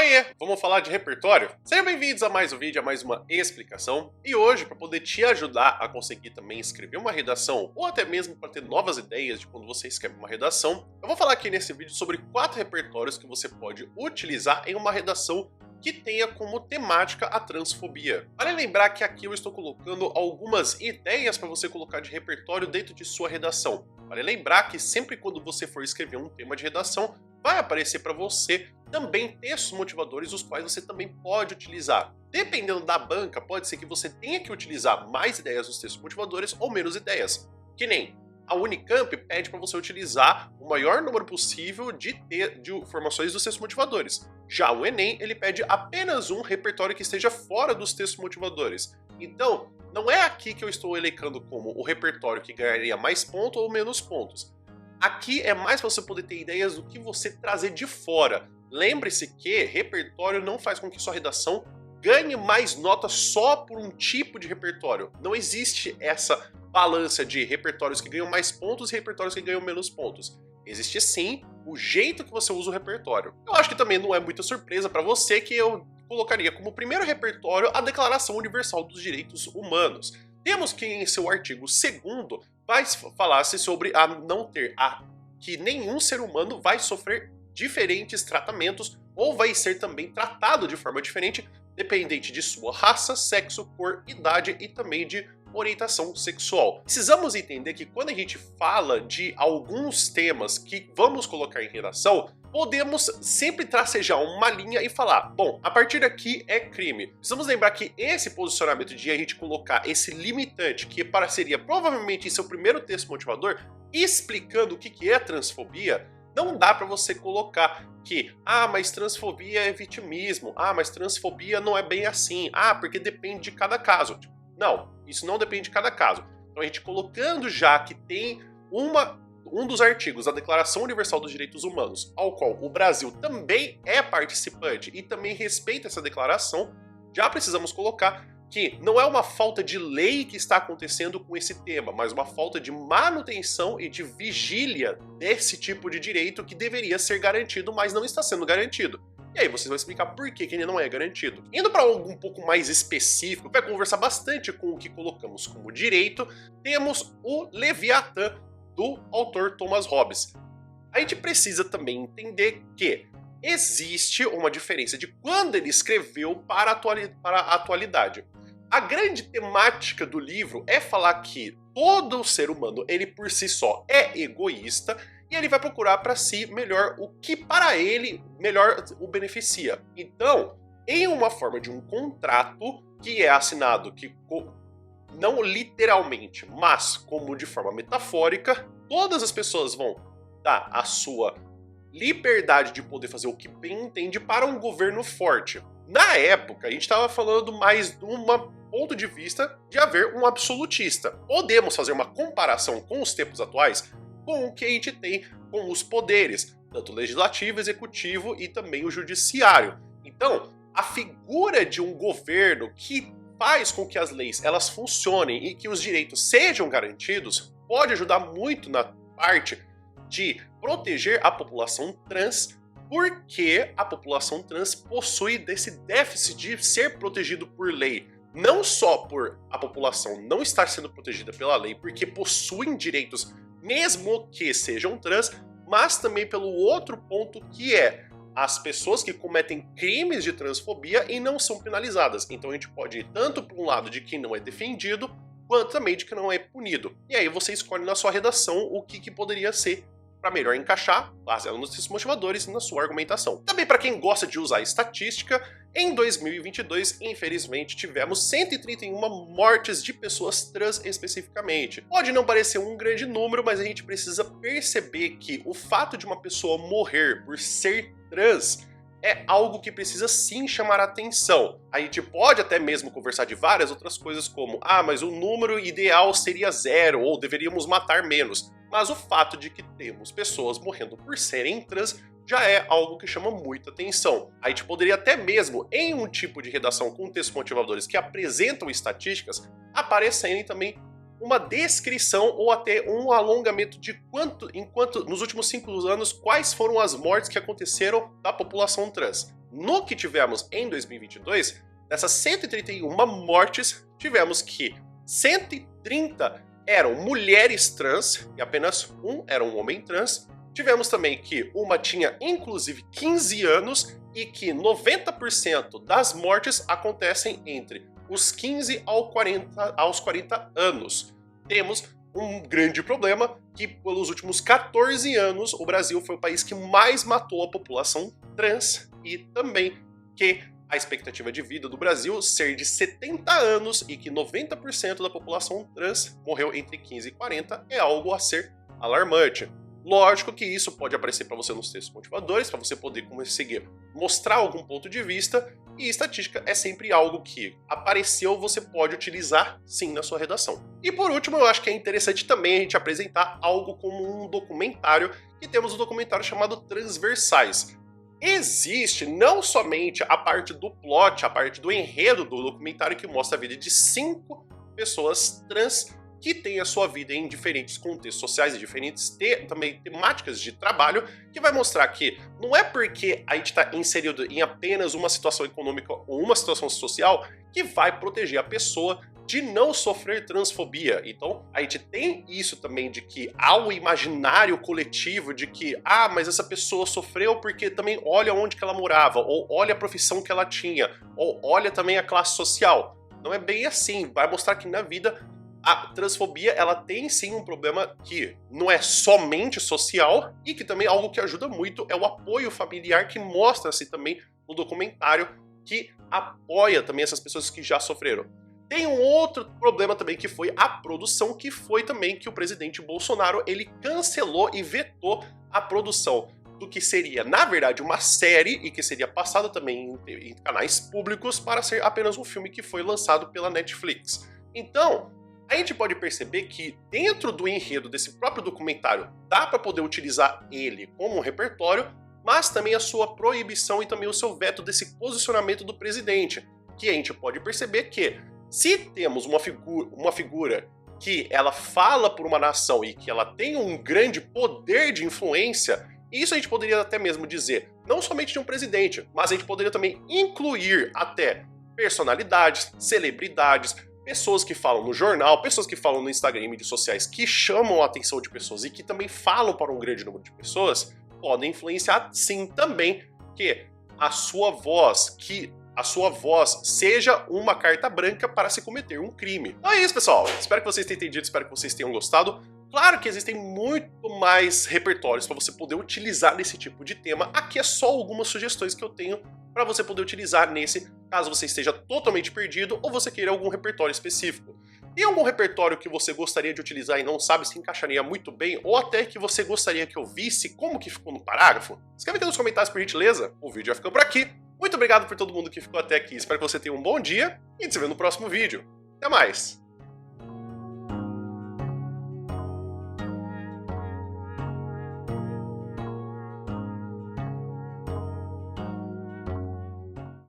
Oiê, vamos falar de repertório? Sejam bem-vindos a mais um vídeo, a mais uma explicação. E hoje, para poder te ajudar a conseguir também escrever uma redação, ou até mesmo para ter novas ideias de quando você escreve uma redação, eu vou falar aqui nesse vídeo sobre 4 repertórios que você pode utilizar em uma redação que tenha como temática a transfobia. Vale lembrar que aqui eu estou colocando algumas ideias para você colocar de repertório dentro de sua redação. Vale lembrar que sempre quando você for escrever um tema de redação, vai aparecer para você também textos motivadores, os quais você também pode utilizar. Dependendo da banca, pode ser que você tenha que utilizar mais ideias dos textos motivadores ou menos ideias. Que nem a Unicamp pede para você utilizar o maior número possível de informações dos textos motivadores. Já o Enem, ele pede apenas um repertório que esteja fora dos textos motivadores. Então, não é aqui que eu estou elencando como o repertório que ganharia mais pontos ou menos pontos. Aqui é mais para você poder ter ideias do que você trazer de fora. Lembre-se que repertório não faz com que sua redação ganhe mais nota só por um tipo de repertório. Não existe essa balança de repertórios que ganham mais pontos e repertórios que ganham menos pontos. Existe sim o jeito que você usa o repertório. Eu acho que também não é muita surpresa para você que eu colocaria como primeiro repertório a Declaração Universal dos Direitos Humanos. Temos que em seu artigo 2º vai falar-se sobre que nenhum ser humano vai sofrer diferentes tratamentos ou vai ser também tratado de forma diferente, dependente de sua raça, sexo, cor, idade e também de orientação sexual. Precisamos entender que quando a gente fala de alguns temas que vamos colocar em redação, podemos sempre tracejar uma linha e falar, bom, a partir daqui é crime. Precisamos lembrar que esse posicionamento de a gente colocar esse limitante, que seria provavelmente em seu primeiro texto motivador, explicando o que é transfobia, não dá para você colocar que, mas transfobia é vitimismo, mas transfobia não é bem assim, porque depende de cada caso. Não, isso não depende de cada caso. Então a gente colocando já que tem um dos artigos da Declaração Universal dos Direitos Humanos, ao qual o Brasil também é participante e também respeita essa declaração, já precisamos colocar que não é uma falta de lei que está acontecendo com esse tema, mas uma falta de manutenção e de vigília desse tipo de direito que deveria ser garantido, mas não está sendo garantido. E aí vocês vão explicar por que ele não é garantido. Indo para algo um pouco mais específico, vai conversar bastante com o que colocamos como direito, temos o Leviatã, do autor Thomas Hobbes. A gente precisa também entender que existe uma diferença de quando ele escreveu para a atualidade. A grande temática do livro é falar que todo ser humano, ele por si só é egoísta e ele vai procurar para si melhor o que para ele melhor o beneficia. Então, em uma forma de um contrato que é assinado que não literalmente, mas como de forma metafórica, todas as pessoas vão dar a sua liberdade de poder fazer o que bem entende para um governo forte. Na época, a gente estava falando mais de um ponto de vista de haver um absolutista. Podemos fazer uma comparação com os tempos atuais com o que a gente tem com os poderes, tanto legislativo, executivo e também o judiciário. Então, a figura de um governo que faz com que as leis elas funcionem e que os direitos sejam garantidos pode ajudar muito na parte de proteger a população trans, porque a população trans possui desse déficit de ser protegido por lei. Não só por a população não estar sendo protegida pela lei, porque possuem direitos mesmo que sejam trans, mas também pelo outro ponto que é as pessoas que cometem crimes de transfobia e não são penalizadas. Então a gente pode ir tanto para um lado de quem não é defendido, quanto também de quem não é punido. E aí você escolhe na sua redação o que poderia ser para melhor encaixar, baseado nos textos motivadores e na sua argumentação. Também para quem gosta de usar estatística, em 2022, infelizmente, tivemos 131 mortes de pessoas trans especificamente. Pode não parecer um grande número, mas a gente precisa perceber que o fato de uma pessoa morrer por ser trans é algo que precisa sim chamar a atenção. A gente pode até mesmo conversar de várias outras coisas como mas o número ideal seria 0 ou deveríamos matar menos. Mas o fato de que temos pessoas morrendo por serem trans já é algo que chama muita atenção. A gente poderia até mesmo, em um tipo de redação com textos motivadores que apresentam estatísticas, aparecerem também uma descrição ou até um alongamento de nos últimos 5 anos, quais foram as mortes que aconteceram da população trans. no que tivemos em 2022, dessas 131 mortes, tivemos que 130 eram mulheres trans e apenas um era um homem trans. Tivemos também que uma tinha inclusive 15 anos e que 90% das mortes acontecem entre os 15 aos 40 anos. Temos um grande problema que pelos últimos 14 anos o Brasil foi o país que mais matou a população trans e também que a expectativa de vida do Brasil ser de 70 anos e que 90% da população trans morreu entre 15 e 40 é algo a ser alarmante. Lógico que isso pode aparecer para você nos textos motivadores, para você poder conseguir mostrar algum ponto de vista, e estatística é sempre algo que apareceu, você pode utilizar sim na sua redação. E por último, eu acho que é interessante também a gente apresentar algo como um documentário, que temos um documentário chamado Transversais. Existe não somente a parte do plot, a parte do enredo do documentário que mostra a vida de 5 pessoas trans que têm a sua vida em diferentes contextos sociais e diferentes também temáticas de trabalho, que vai mostrar que não é porque a gente está inserido em apenas uma situação econômica ou uma situação social que vai proteger a pessoa de não sofrer transfobia. Então, a gente tem isso também de que há o imaginário coletivo de que, mas essa pessoa sofreu porque também olha onde que ela morava, ou olha a profissão que ela tinha, ou olha também a classe social. Não é bem assim, vai mostrar que na vida a transfobia, ela tem sim um problema que não é somente social e que também algo que ajuda muito é o apoio familiar, que mostra-se também no documentário, que apoia também essas pessoas que já sofreram. Tem um outro problema também que foi a produção, que foi também que o presidente Bolsonaro, ele cancelou e vetou a produção do que seria, na verdade, uma série e que seria passada também em canais públicos para ser apenas um filme que foi lançado pela Netflix. Então, a gente pode perceber que dentro do enredo desse próprio documentário dá para poder utilizar ele como um repertório, mas também a sua proibição e também o seu veto desse posicionamento do presidente, que a gente pode perceber que se temos uma figura que ela fala por uma nação e que ela tem um grande poder de influência, isso a gente poderia até mesmo dizer, não somente de um presidente, mas a gente poderia também incluir até personalidades, celebridades, pessoas que falam no jornal, pessoas que falam no Instagram e mídias sociais que chamam a atenção de pessoas e que também falam para um grande número de pessoas, podem influenciar sim também que a sua voz seja uma carta branca para se cometer um crime. Então é isso, pessoal. Espero que vocês tenham entendido, espero que vocês tenham gostado. Claro que existem muito mais repertórios para você poder utilizar nesse tipo de tema. Aqui é só algumas sugestões que eu tenho para você poder utilizar nesse, caso você esteja totalmente perdido ou você queira algum repertório específico. Tem algum repertório que você gostaria de utilizar e não sabe se encaixaria muito bem, ou até que você gostaria que eu visse como que ficou no parágrafo? Escreve aqui nos comentários, por gentileza. O vídeo já ficou por aqui. Muito obrigado por todo mundo que ficou até aqui. Espero que você tenha um bom dia e a gente se vê no próximo vídeo. Até mais!